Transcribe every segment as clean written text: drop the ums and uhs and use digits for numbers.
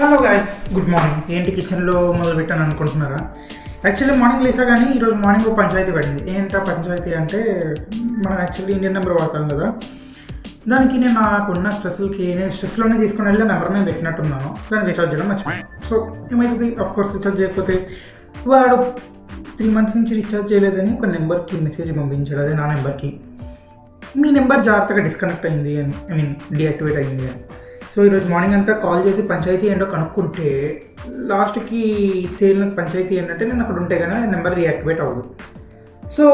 Hello guys, good morning. ఏంటి కిచెన్లో మొదలు పెట్టాను అనుకుంటున్నారా? యాక్చువల్లీ మార్నింగ్ లేసా కానీ ఈరోజు మార్నింగ్ ఒక పంచాయతీ పడింది. ఏంటా పంచాయతీ అంటే, మనం యాక్చువల్లీ ఇండియన్ నెంబర్ వాడతాం కదా, దానికి నేను నాకున్న నేను స్ట్రెస్లోనే తీసుకుని వెళ్ళి నెంబర్ నేను పెట్టినట్టున్నాను. దాన్ని రీఛార్జ్ చేయడం మర్చిపోయాను. సో ఏమైతుంది, కోర్స్ రీఛార్జ్ చేయకపోతే వాడు 3 months నుంచి రీఛార్జ్ చేయలేదని ఒక నెంబర్కి మెసేజ్ పంపించాడు. అదే నా నెంబర్కి, మీ నెంబర్ జాగ్రత్తగా డిస్కనెక్ట్ అయింది అని, డీయాక్టివేట్ అయింది అని. సో ఈరోజు మార్నింగ్ అంతా కాల్ చేసి పంచాయతీ ఏంటో కనుక్కుంటే లాస్ట్కి తేలిన పంచాయతీ ఏంటంటే, నేను అక్కడ ఉంటే కానీ నెంబర్ రీయాక్టివేట్ అవ్వదు. So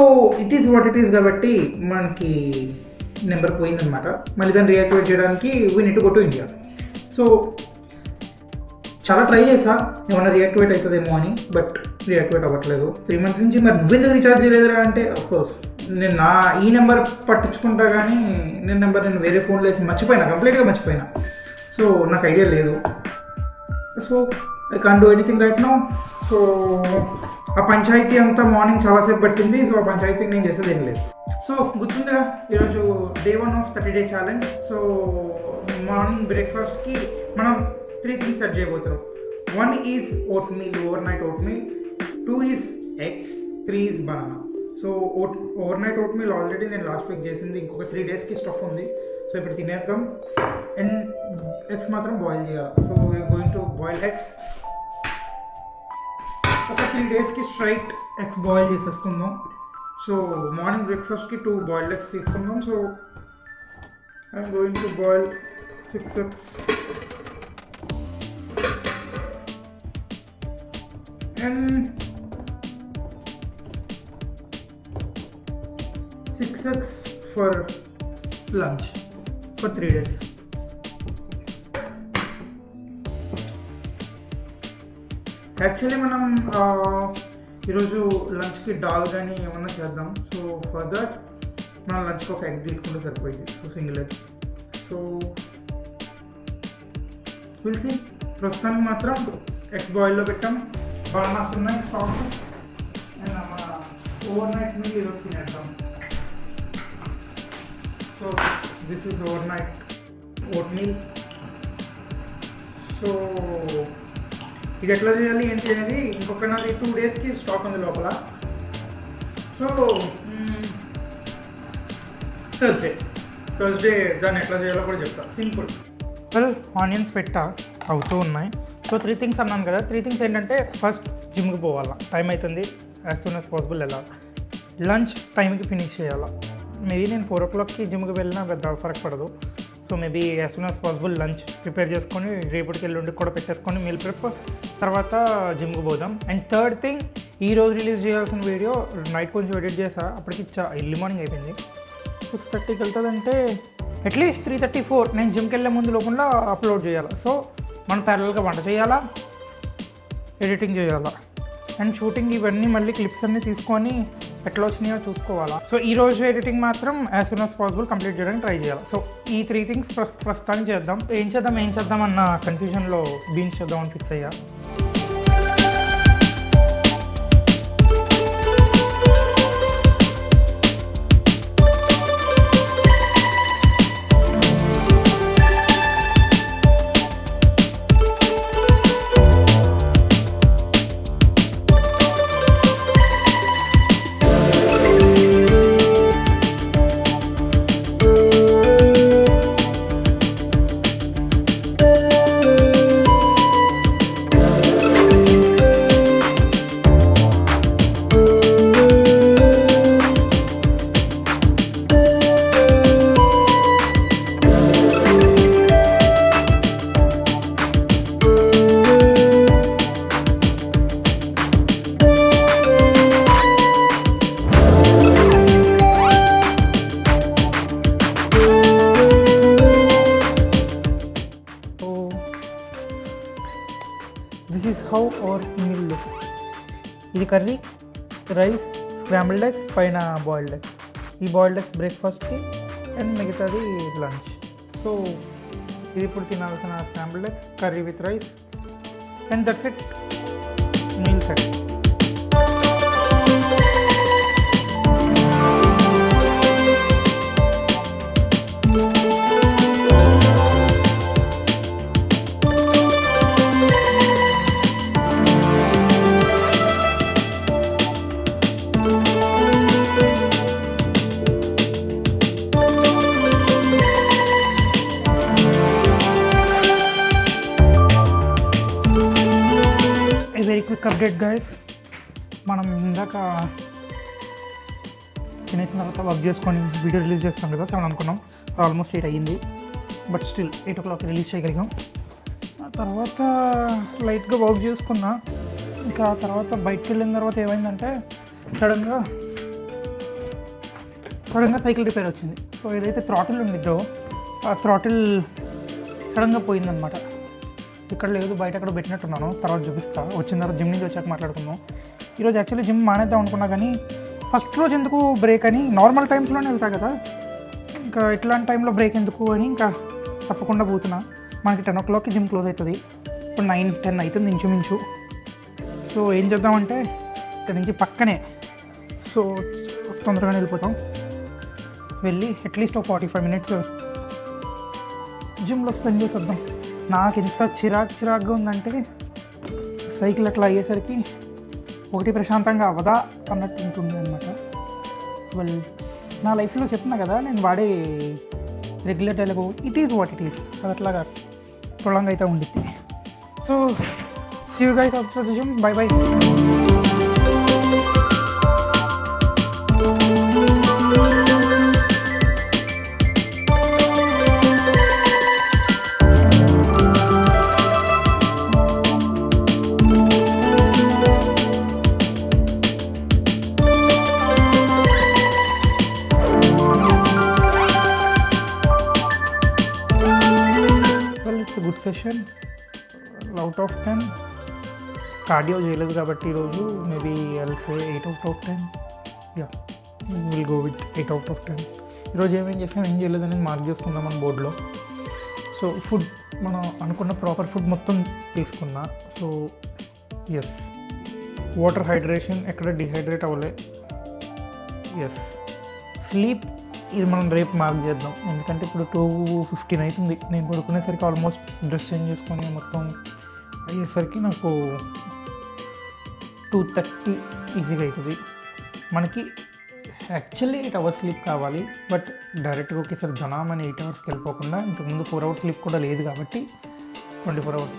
it is what it is కాబట్టి మనకి నెంబర్ పోయిందనమాట. మళ్ళీ దాన్ని రీయాక్టివేట్ చేయడానికి we need to go to India. So చాలా ట్రై చేసా ఏమన్నా రీయాక్టివేట్ అవుతుందేమో అని, బట్ రీయాక్టివేట్ అవ్వట్లేదు. 3 months నుంచి. మరి నువ్వెందుకు రీఛార్జ్ చేయలేదురా అంటే, అఫ్కోర్స్ నేను ఈ నెంబర్ పట్టించుకుంటా కానీ నేను వేరే ఫోన్లో వేసి మర్చిపోయినా, కంప్లీట్గా మర్చిపోయినా. సో నాకు ఐడియా లేదు. So I can't do anything right now. So ఆ పంచాయతీ అంతా మార్నింగ్ చాలాసేపు పట్టింది. సో ఆ పంచాయతీకి నేను చేసేది ఏం లేదు. సో గుర్తుందిగా, ఈరోజు Day 1 of 30-day challenge. So morning బ్రేక్ఫాస్ట్కి మనం 3 things సెట్ చేయబోతున్నాం. 1 is oatmeal, overnight oatmeal. 2 is eggs. 3 is banana. So overnight oatmeal already నేను లాస్ట్ వీక్ చేసింది, ఇంకొక 3 daysకి స్టఫ్ ఉంది. సో ఇప్పుడు తినేద్దాం. అండ్ ఎగ్స్ మాత్రం బాయిల్ చేయాలి. So we're going to boil eggs. ఒక 3 daysకి స్ట్రైట్ ఎగ్స్ బాయిల్ చేసేసుకుందాం. సో మార్నింగ్ బ్రేక్ఫాస్ట్కి 2 బాయిల్డ్ ఎగ్స్ తీసుకుందాం. So I'm going to boil 6 eggs. And 6 eggs for lunch for 3 days. Actually మనం ఈరోజు లంచ్కి డాల్ కానీ ఏమన్నా చేద్దాం. సో ఫర్ దట్ మనం లంచ్కి ఒక ఎగ్ తీసుకుంటే సరిపోయింది. So single egg. సో పిలిచి ప్రస్తుతానికి మాత్రం ఎగ్స్ బాయిల్లో పెట్టాం. బనానాస్ ఉన్నాయి స్టాక్. అండ్ మన ఓవర్నైట్ మీల్ ఈరోజు తినేద్దాం. So this is overnight oatmeal. So ఇది ఎట్లా చేయాలి ఏంటి అనేది ఇంకొక నాది 2 daysకి స్టాక్ ఉంది లోపల. సో థర్స్డే దాన్ని ఎట్లా చేయాలో కూడా చెప్తా. సింపుల్. ఆనియన్స్ పెట్టా అవుతూ ఉన్నాయి. సో 3 things అన్నాను కదా. 3 things ఏంటంటే, ఫస్ట్ జిమ్కి పోవాలా, టైం అవుతుంది, యాజ్ సూన్ యాజ్ పాసిబుల్ వెళ్ళాలి. లంచ్ టైంకి ఫినిష్ చేయాలా. మేబీ నేను 4 o'clockకి జిమ్కి వెళ్ళినా పెద్ద ఫరక్ పడదు. So maybe as soon as possible lunch prepare చేసుకొని రేపటికి ఎల్లుండికి కూడా పెట్టేసుకొని మీల్ ప్రిప్ తర్వాత జిమ్కి పోదాం. అండ్ థర్డ్ థింగ్, ఈరోజు రిలీజ్ చేయాల్సిన వీడియో నైట్ కొంచెం ఎడిట్ చేసా, అప్పటికి ఎర్లీ మార్నింగ్ అయిపోయింది. 6:30కి వెళ్తుందంటే అట్లీస్ట్ 3:34 నేను జిమ్కి వెళ్ళే ముందు లోపల అప్లోడ్ చేయాలి. సో మనం ప్యారల్గా వంట చేయాలా, ఎడిటింగ్ చేయాలా, అండ్ షూటింగ్, ఇవన్నీ మళ్ళీ క్లిప్స్ అన్నీ తీసుకొని ఎట్లా వచ్చినాయో చూసుకోవాలా. సో ఈరోజు ఎడిటింగ్ మాత్రం as soon as possible complete చేయడానికి ట్రై చేయాలి. సో ఈ 3 things ప్రస్తుతానికి చేద్దాం. ఏం చేద్దాం అన్న కన్ఫ్యూజన్లో బీన్స్ చేద్దామని ఫిక్స్ అయ్యా. This is how our meal looks. ఇది కర్రీ, రైస్, స్క్రాంబుల్డ్ ఎగ్స్, పైన బాయిల్డ్ ఎగ్స్. ఈ బాయిల్డ్ ఎగ్స్ బ్రేక్ఫాస్ట్కి అండ్ మిగతాది లంచ్. సో ఇది ఇప్పుడు తినాల్సిన scrambled eggs, curry with rice, and that's it, meal set. Quick update guys, మనం ఇందాక తినేసిన తర్వాత వర్క్ చేసుకొని వీడియో రిలీజ్ చేస్తాం కదా 7 అనుకున్నాం, ఆల్మోస్ట్ 8 అయ్యింది. బట్ స్టిల్ 8 o'clock రిలీజ్ చేయగలిగాం. ఆ తర్వాత లైట్గా వర్క్ చేసుకున్నా. ఇంకా తర్వాత బయటకు వెళ్ళిన తర్వాత ఏమైందంటే సడన్గా సైకిల్ రిపేర్ వచ్చింది. సో ఏదైతే థ్రాటిల్ ఉండిద్దో ఆ థ్రాటిల్ సడన్గా పోయిందనమాట. ఇక్కడ లేదు, బయట ఎక్కడ పెట్టినట్టున్నాను, తర్వాత చూపిస్తా. వచ్చిన తర్వాత జిమ్ నుంచి వచ్చాక మాట్లాడుకుందాం. ఈరోజు యాక్చువల్లీ జిమ్ మానేద్దాం అనుకున్నా, కానీ ఫస్ట్ రోజు ఎందుకు బ్రేక్ అని, నార్మల్ టైమ్స్లోనే వెళ్తా కదా, ఇంకా ఇట్లాంటి టైంలో బ్రేక్ ఎందుకు అని ఇంకా తప్పకుండా పోతున్నా. మనకి 10 o'clockకి జిమ్ క్లోజ్ అవుతుంది. ఇప్పుడు 9-10 అవుతుంది ఇంచుమించు. సో ఏం చేద్దామంటే ఇక్కడ నుంచి పక్కనే, సో తొందరగానే వెళ్ళిపోతాం. వెళ్ళి అట్లీస్ట్ ఒక 45 minutes జిమ్లో స్పెండ్ చేసి వద్దాం. నాకు ఎంత చిరాకుగా ఉందంటే సైకిల్ అట్లా అయ్యేసరికి ఒకటి ప్రశాంతంగా అవదా అన్నట్టు ఉంటుంది అనమాట. వెల్, నా లైఫ్లో చెప్తున్నా కదా, నేను వాడే regular dialogue it is what it is, అది అట్లాగా ప్రొలాంగ్ అయితే ఉండిద్ది. So see you guys after the gym. Bye bye. Good session, out of 10. Cardio చేయలేదు కాబట్టి ఈరోజు maybe I'll say 8 out of 10. Yeah, will go with 8 out of 10. ఈరోజు ఏం చేయలేదని మార్క్ చేసుకుందాం మన బోర్డులో. సో ఫుడ్ మనం అనుకున్న ప్రాపర్ ఫుడ్ మొత్తం తీసుకున్నా. సో ఎస్, వాటర్ హైడ్రేషన్, ఎక్కడ డిహైడ్రేట్ అవ్వలే. ఎస్, స్లీప్ ఇది మనం రేపు మార్క్ చేద్దాం, ఎందుకంటే ఇప్పుడు 2:15 అవుతుంది. నేను పడుకునేసరికి ఆల్మోస్ట్ డ్రెస్ చేంజ్ చేసుకొని మొత్తం అయ్యేసరికి నాకు 2:30 ఈజీగా అవుతుంది. మనకి యాక్చువల్లీ 8 hours స్లీప్ కావాలి, బట్ డైరెక్ట్గా ఒకేసారి జనామని 8 hours వెళ్ళిపోకుండా ఇంతకుముందు 4 hours స్లీప్ కూడా లేదు కాబట్టి 24 hours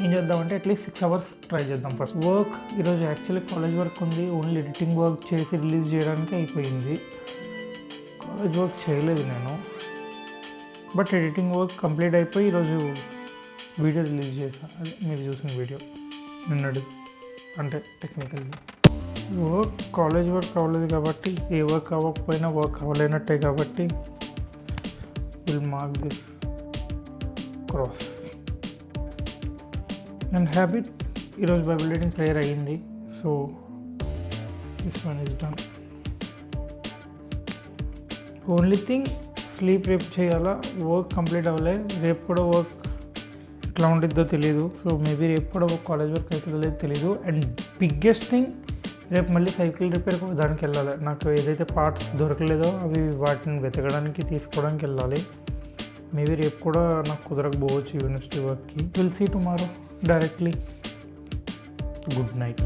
ఏం చేద్దామంటే అట్లీస్ట్ 6 hours ట్రై చేద్దాం. ఫస్ట్ వర్క్, ఈరోజు యాక్చువల్లీ కాలేజ్ వర్క్ ఉంది, ఓన్లీ ఎడిటింగ్ వర్క్ చేసి రిలీజ్ చేయడానికి అయిపోయింది. కాలేజ్ వర్క్ చేయలేదు నేను, బట్ ఎడిటింగ్ వర్క్ కంప్లీట్ అయిపోయి ఈరోజు వీడియో రిలీజ్ చేశాను. అదే మీరు చూసిన వీడియో నిన్నటి, అంటే టెక్నికల్లీ వర్క్ కాలేజ్ వర్క్ అవ్వలేదు కాబట్టి, ఏ వర్క్ అవ్వకపోయినా వర్క్ అవ్వలేనట్టే కాబట్టి will mark this cross. And habit, ఈరోజు బైబిల్ రీడింగ్ ప్రేయర్ అయ్యింది. So this one is done. Only thing, sleep రేపు చేయాలా, వర్క్ కంప్లీట్ అవ్వలే. రేపు కూడా వర్క్ ఎట్లా ఉండిద్దో తెలీదు. సో మేబీ రేపు కూడా కాలేజ్ వర్క్ అవుతుందో లేదో తెలీదు. అండ్ బిగ్గెస్ట్ థింగ్, రేపు మళ్ళీ సైకిల్ రిపేర్ దానికి వెళ్ళాలి. నాకు ఏదైతే పార్ట్స్ దొరకలేదో అవి వాటిని వెతకడానికి తీసుకోవడానికి వెళ్ళాలి. మేబీ రేపు కూడా నాకు కుదరకపోవచ్చు యూనివర్సిటీ వర్క్కి. Will see tomorrow directly. Good night.